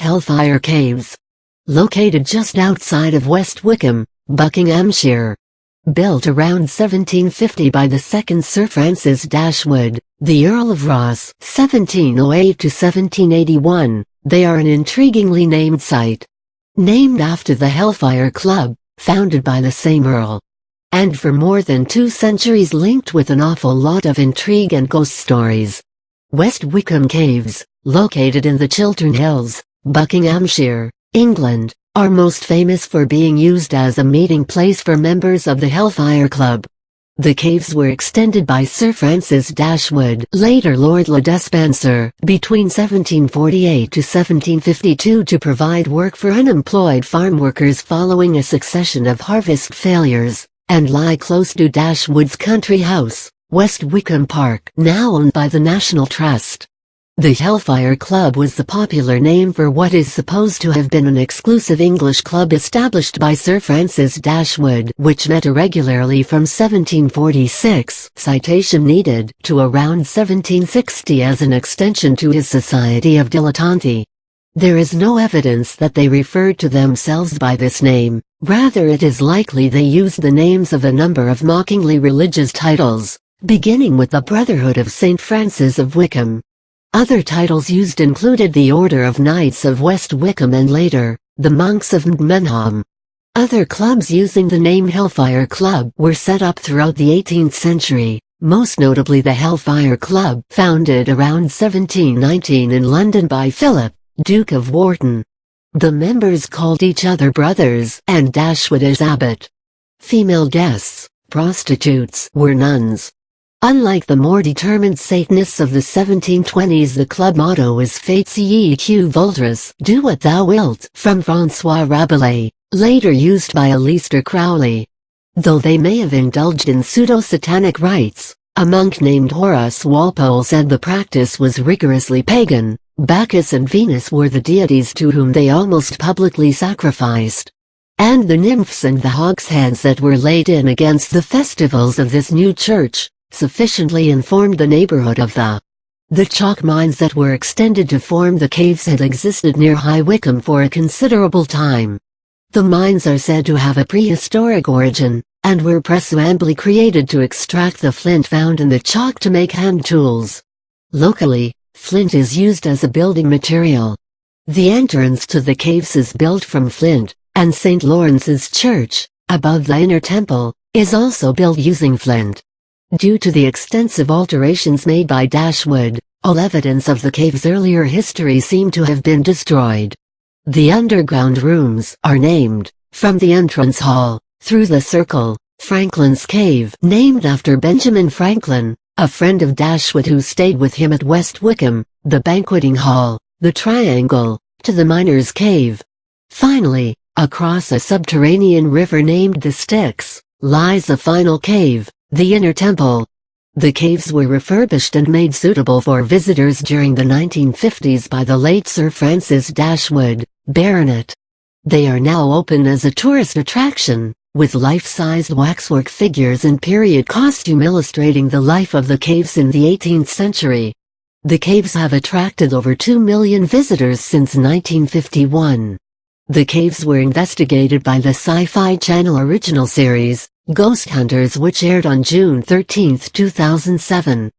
Hellfire Caves. Located just outside of West Wickham, Buckinghamshire. Built around 1750 by the second Sir Francis Dashwood, the Earl of Ross, 1708 to 1781, they are an intriguingly named site. Named after the Hellfire Club, founded by the same Earl. And for more than 2 centuries linked with an awful lot of intrigue and ghost stories. West Wickham Caves, located in the Chiltern Hills, Buckinghamshire, England, are most famous for being used as a meeting place for members of the Hellfire Club. The caves were extended by Sir Francis Dashwood, later Lord Le Despencer, between 1748 to 1752 to provide work for unemployed farm workers following a succession of harvest failures, and lie close to Dashwood's country house, West Wickham Park, now owned by the National Trust. The Hellfire Club was the popular name for what is supposed to have been an exclusive English club established by Sir Francis Dashwood, which met irregularly from 1746, citation needed, to around 1760 as an extension to his Society of Dilettanti. There is no evidence that they referred to themselves by this name, rather it is likely they used the names of a number of mockingly religious titles, beginning with the Brotherhood of St. Francis of Wickham. Other titles used included the Order of Knights of West Wickham and later, the Monks of Menham. Other clubs using the name Hellfire Club were set up throughout the 18th century, most notably the Hellfire Club, founded around 1719 in London by Philip, Duke of Wharton. The members called each other brothers, and Dashwood as abbot. Female guests, prostitutes, were nuns. Unlike the more determined Satanists of the 1720s, the club motto is Faites que voudras, do what thou wilt, from François Rabelais, later used by Aleister Crowley. Though they may have indulged in pseudo-satanic rites, a monk named Horace Walpole said the practice was rigorously pagan. Bacchus and Venus were the deities to whom they almost publicly sacrificed. And the nymphs and the hogsheads that were laid in against the festivals of this new church sufficiently informed the neighborhood of the chalk mines that were extended to form the caves had existed near High Wycombe for a considerable time. The mines are said to have a prehistoric origin, and were presumably created to extract the flint found in the chalk to make hand tools. Locally, flint is used as a building material. The entrance to the caves is built from flint, and St. Lawrence's Church, above the inner temple, is also built using flint. Due to the extensive alterations made by Dashwood, all evidence of the cave's earlier history seemed to have been destroyed. The underground rooms are named, from the entrance hall, through the circle, Franklin's Cave, named after Benjamin Franklin, a friend of Dashwood who stayed with him at West Wickham, the banqueting hall, the Triangle, to the Miner's Cave. Finally, across a subterranean river named the Styx, lies the final cave, the Inner Temple. The caves were refurbished and made suitable for visitors during the 1950s by the late Sir Francis Dashwood, Baronet. They are now open as a tourist attraction, with life-sized waxwork figures and period costume illustrating the life of the caves in the 18th century. The caves have attracted over 2 million visitors since 1951. The caves were investigated by the Sci-Fi Channel original series, Ghost Hunters, which aired on June 13, 2007.